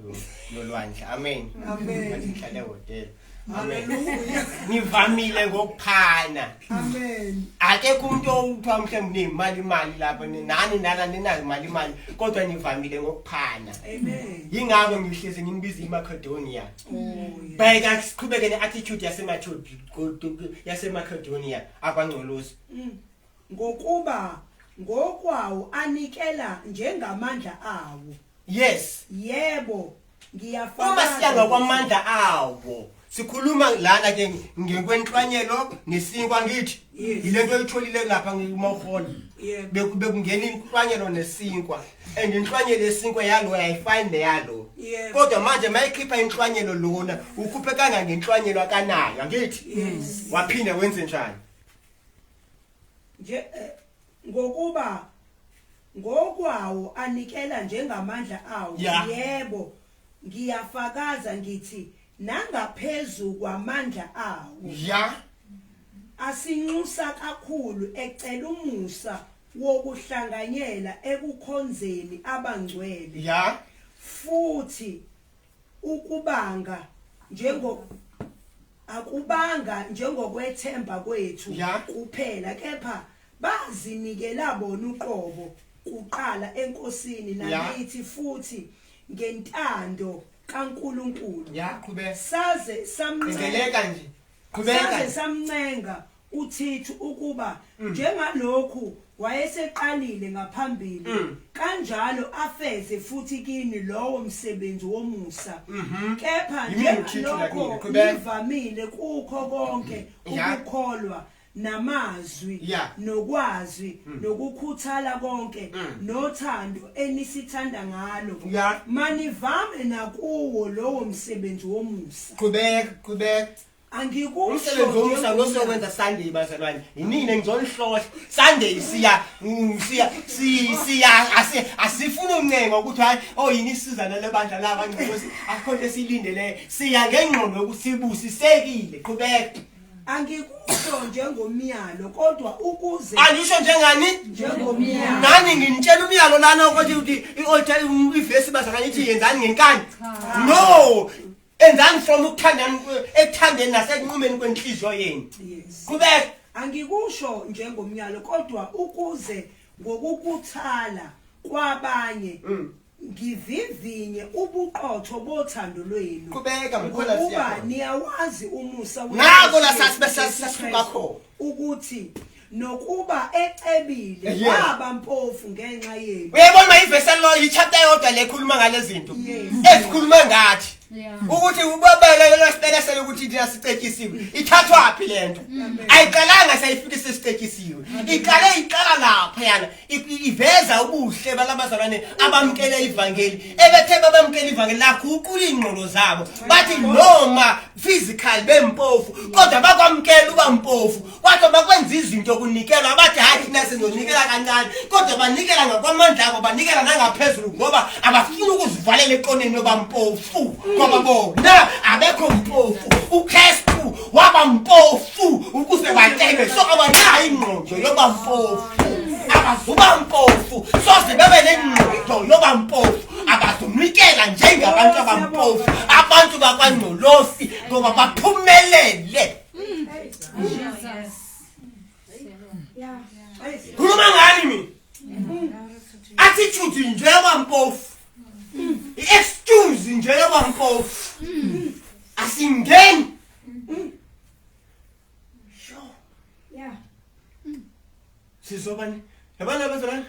kulolwandle. Amen. Amen. Ngihlale hotel. Hallelujah. Ngivamile ngokuphana. Amen. Akekho umuntu othiwa mhlawumbe nemali lapha nani ninayo imali kodwa nivamile ngokuphana. Amen. Yingakho ngihleze nginibiza iMacedonia. Bheka siqhubeke neattitude yaseMacedonia abangcolosi. Ngokuba ngokwawo anikela njengamandla awo. Yes. Yebo, ngiyafaka. Uma siyanga kwamandla awo. Sikhuluma lana ke ngekwenhlwanyelo nesinkwa ngithi. Yilento oyitholile lapha ngimawuhola. Yebo. Bekungena inhlwanyelo nesinkwa. And inhlwanyelo yesinkwa yalo ayifine yalo. Yebo. Kodwa manje mayikhipha inhlwanyelo lona ukhuphe kanga ngenhlwanyelo akanayo ngithi. Waphinda wenze njani? Nje ngokuba ngokwawo anikela njengamandla awo. Yebo, ngiyafakaza ngithi nangaphezulu kwamandla awo. Ya. Asinxusa kakhulu ecela umusa wokuhlanganyela ekukhonzeni abangcwele. Ya. Futhi ukubanga akubanga njengokwethemba kwethu kuphela kepha bazinikela bona uqobo kuqala enkosini nayithi futhi ngentando kaNkuluNkulu. Qhubeka. Saze samngeleka nje. Qhubeka. Saze samncenga uThixo ukuba njengalokhu wayeseqalile ngaphambili kanjalo afeze futhi kini lowo msebenzi womusa. Kepha njengalokho nivamile kukho konke ukukholwa namazwi nokwazi nokukhuthala konke nothando enisithanda ngalo manivame nakuwo lowo msebenzi womusa. Qhubeka. Angikusho umsebenzi womusa losokwenza Sunday bazalwane. Yinini ngizolihlohla Sunday asifuna umncengo ukuthi hayi yini isizana lebandla laba ngcosi akhonto esilindele siya ngengqondo ukuthi sibusisekile. Qhubeka. Angikusho njengomyalo kodwa ukuze Angisho njengani? Njengomyalo. Nani nginitshela umyalo lana ukuthi i-altar ivesi bazalwane ithi yenzani ngenkani? No. Enzani from ukuthandana ekuthandeni nasenqumeni kwenhliziyo yenu. Qhubeka. Angikusho njengomyalo kodwa ukuze ngokukuthala kwabanye ngivivinye ubuqotho bothando lwenu. Qhubeka mkhona siya. Kuba niyawazi umusa ngako la sasisuka kho ukuthi nokuba ecebile waba mpofu ngenxa yenu. Uyabona mayivesi lo ichapter yodwa lekhuluma ngale zinto esikhuluma ngathi ukuthi ubabele losibelesele ukuthi thina sicekisiwe ithathwa phi lento ayiqalanga sayifikisa isicekisiwe iqala lapha yana iveza ubuhle balabazalwane abamkele ivangeli ebethe babamkele ivangeli lakho uqula ingqondo zabo bathi noma physical bempofu kodwa bakwamkela ubampofu kwathi bakwenza izinto kunikela bathi hayi thina sizonikela kancane kodwa banikela ngakwamandla abo banikela nangaphezulu ngoba abafuna ukuzivalela eqoneni lobampofu ngoba bona abekho mpofu uKristu waba mpofu ukuze bateke so abanayo ingqondo yoba mpofu abazuba mpofu soze bebe nengqondo yoba mpofu abazumnikela njengabantu abampofu abantu bakwangcolosi ngoba baphumelele. Khuluma ngani mina? Attitude nje yoba mpofu. Excuse nje yoba mpofu. Asingeni. Sho. Yeah. Sizobani? Yabona bazalwane?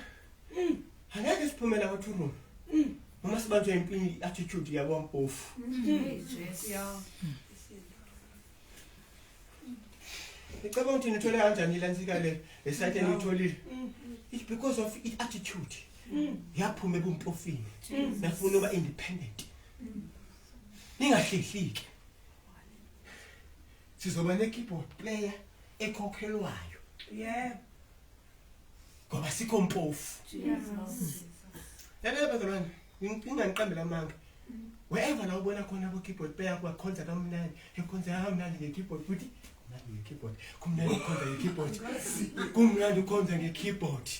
Angeke siphumela ku-room. Uma sibanjwe impini attitude yabo mpofu. Yeah. Icaba ukuthi nithole kanjani lansika le esayithe nitholile? It's because of its attitude. Yaphuma ebumpofini. Nafuna uba independent. Ningahlehliki. Sizoba ne-keyboard player ekhokhelwayo. Yeah. Ngoba sikho mpofu. Yabona bazalwane, nginganiqambela amanga. Wherever la ubona khona abo-keyboard player kwakhonza kamnandi, ekhonza kamnandi nge-keyboard futhi nge-keyboard. Kumnandi ukhonza nge-keyboard. Kumnandi ukhonza nge-keyboard.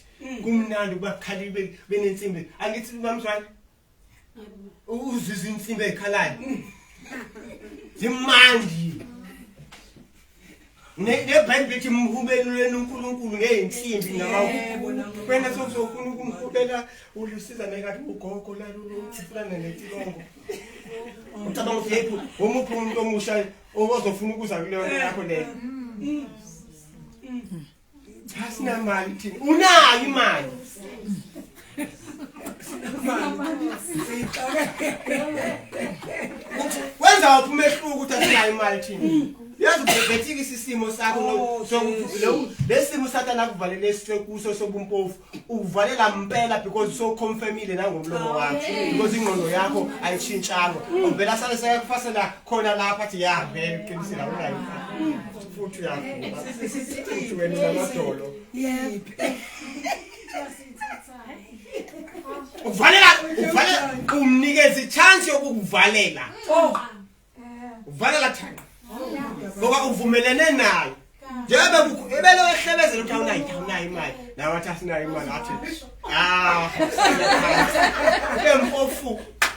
Kumnandi bakhalile benensimbi. Angithi bamzwane. uzizwe insimbi ezikhalayo zimandi nebhayibheli lithi mhubeleleni uNkulunkulu ngeensimbi nama wena sokufuna ukumhubela ulusiza nekathi ugogo la lufulana netilongo ucabanga ukuthi yephi umuphi umuntu omusha ozofuna ukuza kuleyo yakho leyo asinamali thina unayo imali wenza uphume ehluku ukuthi asinayo imali thina yazi ubethika isimo sakho lesimo sathana kuvalele esikuso sobumpofu ukuvalela impela because so confirmile nangomlomo wakho because ingqondo yakho ayitshintshanga uvela sale sekufasela khona lapha athi ya vele qinisela unayo futhi yakho futhi wena namadolo uvalela umnikeze chance yokukuvalela uvalela thana ngoba uvumelene naye njengoba ebele wehlebezela ukuthi awunayo imali nawe athi asinayo imali athi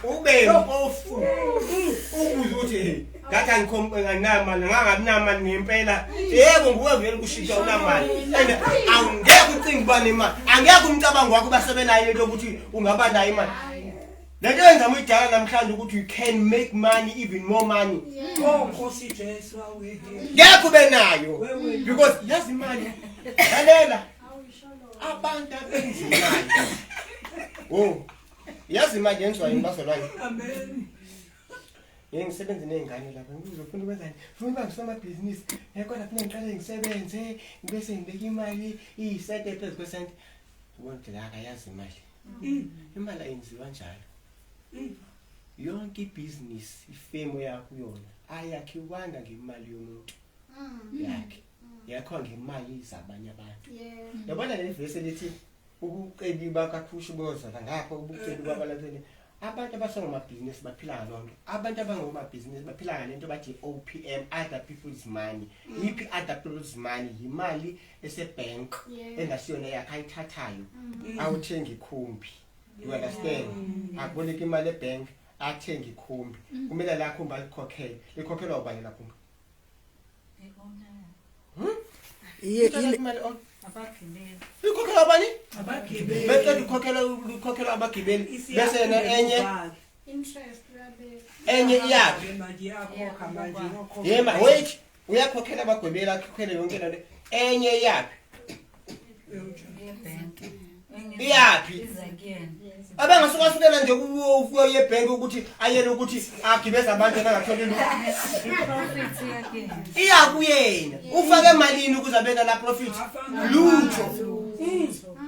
ube mpofu ukuze ukuthi ngathi anginayo imali ngangabinamali ngempela yebo nguwe vele kushintsha unamali and angeke ucinge uba nemali angeke umcabango wakho basebenayo into ukuthi ungaba nayo imali lento yenza umidala namhlanje ukuthi you can make money even more money Nkosi Jesu awe ngeke ube nayo because yazi imali lalela abantu abenza imali yazi imali yenziwa yini bazalwane amen ngisebenza nezingane lapha ngizofuna ukwenzani funa ukuba ngisomabhizinisi kodwa kufanele ngiqale ngisebenze bese ngibeka imali iyi-30% ubona ukuthi la akayazi imali ayenziwa njalo yonke ibhizinisi ifemo yakho yona ayakhiwanga ngemali yomuntu yakhe yakho ngemali zabanye abantu yabona le vese lethi ubuceli bakakhushu bozala ngapha ubuceli babalandeli abantu abasengomabhizinisi baphila ngalonto abantu abangomabhizinisi baphila ngalento bathi OPM other people's money iphi other people's money imali esebank engasiyona yakhe ayithathayo awuthenga ikhumbi you understand aboleka imali ebank athenga ikhumbi kumele la khumbi alikhokhele likhokhelwa ubani la khumbi imali ikhokhelwa ubani abagibeli bese likhokhelwa abagibeli bese yena interest rabe enye iyaphi manje yakho manje yema wait uyakhokhela abagibeli akhokhele yonke lento enye iyaphi iyaphi abangasukasukela nje kuyo yebhenki ukuthi ayele ukuthi agibeza abantu angatholi iyakuyena ufake emalini ukuze abena la profit lutho.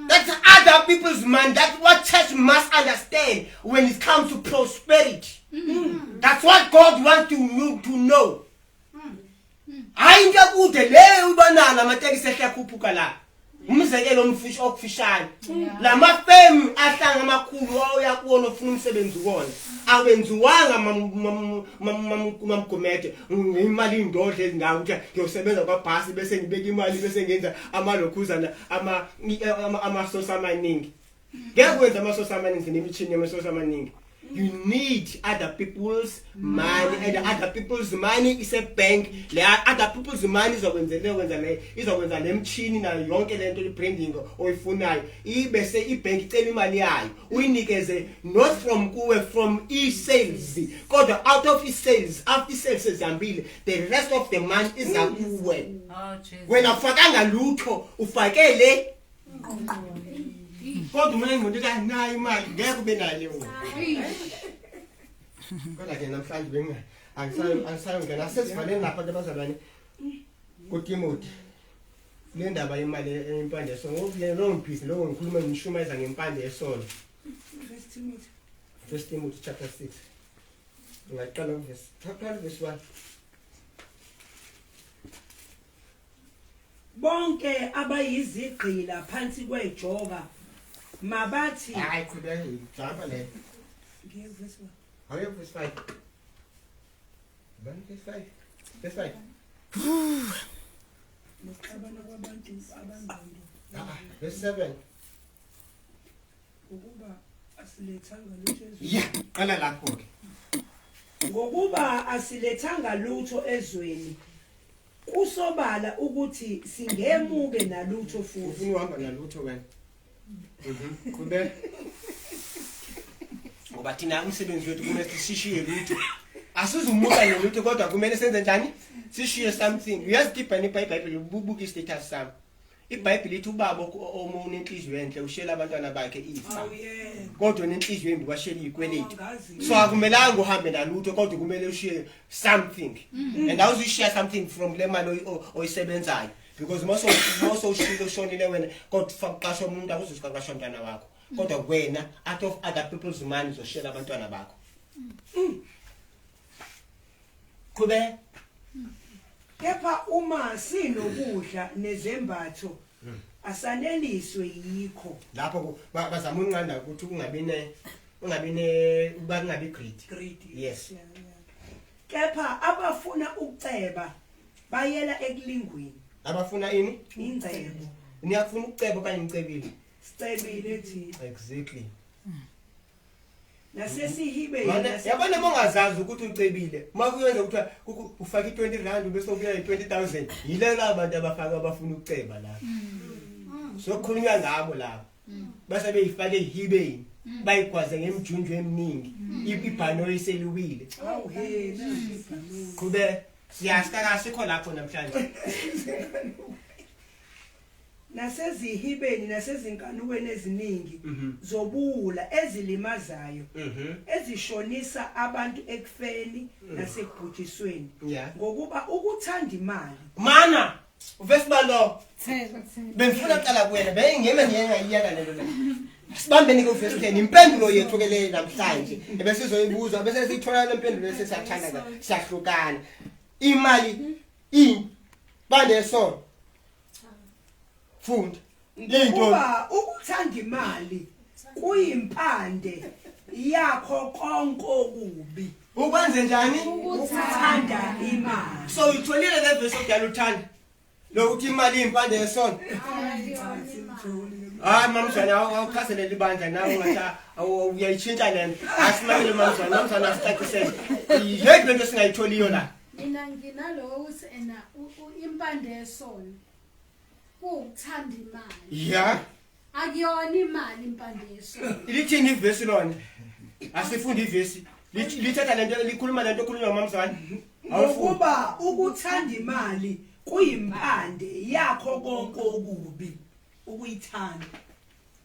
That's other people's money. That's what church must understand when it comes to prosperity. That's what God wants to know. Hayi into kude le ubanana amatekisi ehlakhuphuka la. Umzekelo umfishi okufishana lama fame ahlanga amakhulu oyakuona ofuna umsebenzi ukona awenziwanga mamgomede imali indodle ezindawo ukuthi ngiyosebenza kwabhasi bese ngibeka imali bese ngenza amalokhuzana amasosa amaningi ngeke kwenza amasosa amaningi nemichini yamasosa amaningi. You need other people's money, and other people's money is a bank. Other people's money is izokwenza lemchini na yonke lento libranding oyifunayo ibese ibank icela imali yayo uyinikeze not from kuwe from e-sales kodwa out of e-sales after sales ezambile the rest of the money is akuwe. Wena ufakanga lutho ufakele kodwa mina ngimuntu kanayo imali ngeke ube nayo kodwa ke namhlanje benga angisayongena asesivaleni lapha abazalwane kuTimothy le ndaba yemali empande so lo ngibhizi lo ngikhuluma ngishumayeza ngempande yesono. First Timothy chapter 6 ngaqala verse 1. bonke abayizigqila phansi kwejoka mabathi hayi qhubeka jump le ngiyevesa hayo verse 5 verse 5 nokuxabana kwabantu abangqondo verse 7 ukuba asilethanga lutho ezweni. Yeah, qala lapho ke. Ngokuba asilethanga lutho ezweni kusobala ukuthi singemuke nalutho futhi. Ufuna uhamba nalutho wena. Kube. Ngoba thina umsebenzi wethu kumele sishiye lutho. Asizumuka nalutho kodwa kumele senze njani? Sishiye something. Uyazikhipha neBhayibheli ububuka istatus sami. iBhayibheli lithi ubaba omunye inhliziyo enhle ushela abantwana bakhe ifa. Kodwa nenhliziyo embi washela izikweleti. So akumelanga uhambe nalutho kodwa kumele ushiye something. And how you share something from le mali oyisebenzayo because most ushilo ushonile wena kodwa faqasha umuntu akuzoqashwa umntwana wakho. Kodwa wena out of other people's money uzoshela abantwana bakho. Kube Kepha uma sinokudla nezembatho asaneliswe yikho. Lapho bazama unqanda ukuthi kungabi greed. Yes. Kepha abafuna ukuceba bayela ekulingweni. Abafuna ini? Ingcebo. Niyafuna ukuceba okanye nicebile? Sicebile thi. Exactly. Nasesihibeni yabona mongazazi ukuthi ucebile makuyenza ukuthi ufaka i20 bese ubuya i20000 yilela abantu abafuna ukuceba la so khulunywa ngabo lapho base beyifake ehibeni bayigwaze ngemjunju eminingi ibhano iseluwile kube siyasika sikho lapho namhlanje nasezihibeni nasezinkanukweni eziningi zobula ezilimazayo ezishonisa abantu ekufeni nasekubhujisweni ngokuba ukuthanda imali mana uvesibalo bengifuna uqala kuwena bengingeme ngiyayiyaka lelo la sibambeni ke uverse 10 impendulo yethu ke le namhlanje bese sizoyibuza bese sithola le mpendulo bese siyathanda siyahlukana imali bande so fund ngoba ukuthanda imali kuyimpande yakho konke okubi ukwenze njani ukuthanda imali so itholile le verse odala uthanda lokuthi imali impande yesona mamzwana awukhasele libandla nawe ungatha uyayichintsha lento asimamile mamzwana asicacisele yeke lento singayitholiyo la mina nginalowo usena impande yesona ukuthanda imali yeah akuyona imali impande yesona ilithini ivesi lona asifundi ivesi lithatha lento likhuluma lento okhulunywa mamzwana ngokuba ukuthanda imali kuyimpande yakho konke okubi ukuyithanda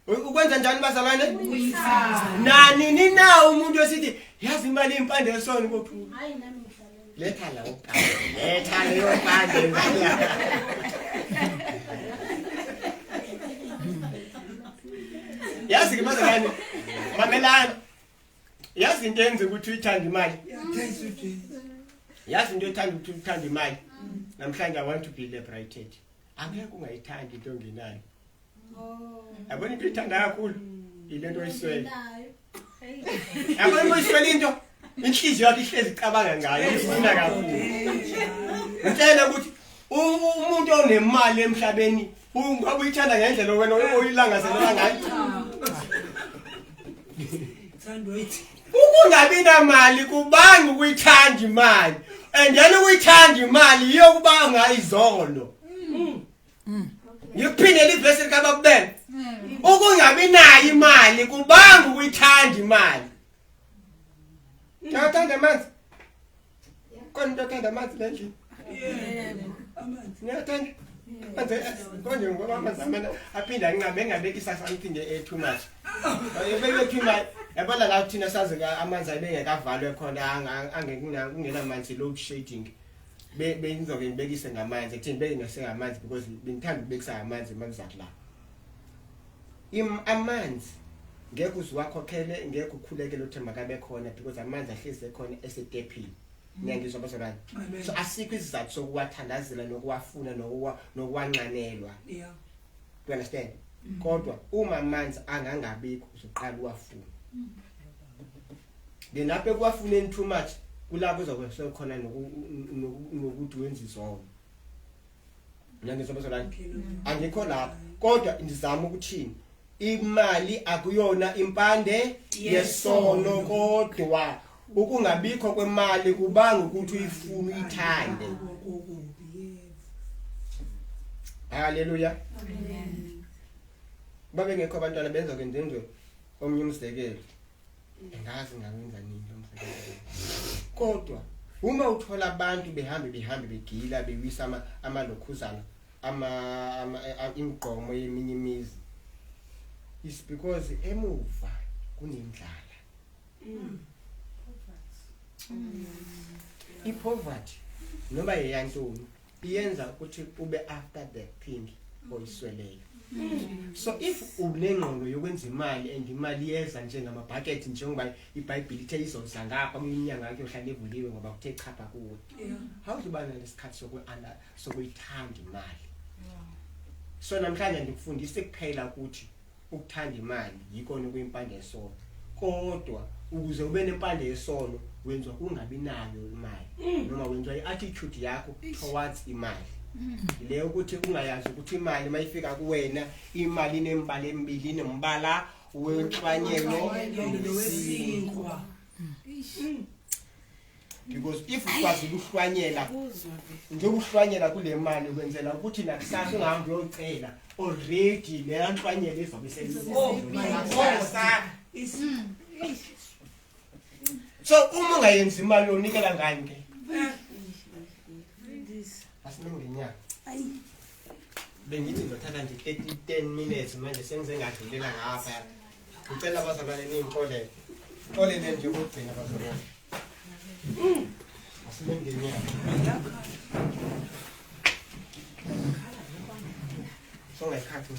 ukwenza njani bazalwane ukuyithanda nani nina umuntu osithi yazi imali impande yesona kophu hayi nami ngihlala letha la uqala letha leyo pande yazi ke bazalwane mamelana yazi into enze ukuthi uyithanda imali yazi into ethanda ukuthi uthanda imali namhlanje I want to be liberated angeke ungayithandi into ongenayo yabona into ethanda kakhulu ilento oyiswele yabona oyiswele into inhliziyo yakho ihlezi icabanga ngayo ifuna kakhulu ngitshela ukuthi umuntu onemali emhlabeni ungabuyithanda ngendlela wena oyilangazelela ngayo ukungabi namali kubanga ukuyithanda imali andeni ukuyithanda imali iyokubanga izolo ngiphinde livesi likaba kubene ukungabi nayo imali kubanga ukuyithanda imali Ngiyathanda amanzi konke uthanda amanzi lendlu ngiyathanda konje ngoba amanzi amana aphinda engabekisa something too much ebeke too much yabona la thina sazi ka amanzi ayebengekavalwe khona angekungena manzi load shedding bengizoke ngibekise ngamanzi ekuthini bengingase ngamanzi because bengithanda ukubekisa amanzi makuzakula amanzi ngeke uziwakhokhele ngeke ukhulekele ukuthi makabe khona because amanzi ahleze khona esetepini ngiyangizwa bazalwane so asikho isizathu sokuwathandazela nokuwafuna nokuwanqanelwa yeah you understand kodwa uma amanzi angangabikho uzoqala uwafuna lapho kuwafuneni too much kulapho uzokwenza khona nokuthi wenza izono ngiyangizwa bazalwane angikho lapho kodwa ndizama ukuthini imali akuyona impande yesono kodwa ukungabikho kwemali kubanga ukuthi uyifuna uyithande. Haleluya. Amen. Babe ngekho abantwana benza kwenzenzo omnye umzekelo. Ngazi ngawenza nini lo mzekelo. Kodwa uma uthola abantu behambe begila bewisa amalokhuzana imigqomo yeminye imizi, is because emuva kunendlala. I-poverty noma yeyantoni iyenza ukuthi ube after the thing oyisweleyo. So if unengqondo yokwenza imali and imali yeza njengamabhakethi njengoba iBhayibheli ithe izonsa ngapha kwinyanga yakhe ohlala evuliwe ngoba kuthe chapha kuwe, awuzubana lesikhathi sokuyithanda imali. So namhlanje ndikufundise kuphela ukuthi ukuthanda imali yikona kuyimpande yesono, kodwa ukuze ube nempande yesono wenzwa kungabi nayo imali noma wenzwa iattitude yakho towards imali. Leyo ukuthi ungayazi ukuthi imali mayifika kuwena imali inembala emibili, inombala wenhlwanyelo nowesinkwa. Because if ukwazi ukuhlwanyela njengokuhlwanyela kule mali ukwenzela ukuthi nakusasa ungahambi uyocela already le nhlwanyelo izobe so uma ungayenzi imali unikela ngani ke? Asinongenyanga. Bengithi ngothatha nje 10 minutes manje sengize ngadlulela ngapha. Ngicela abazalwane ningixolele. Xolele nje ukugcina abazalwane. Asinongenyanga. So ngekhathi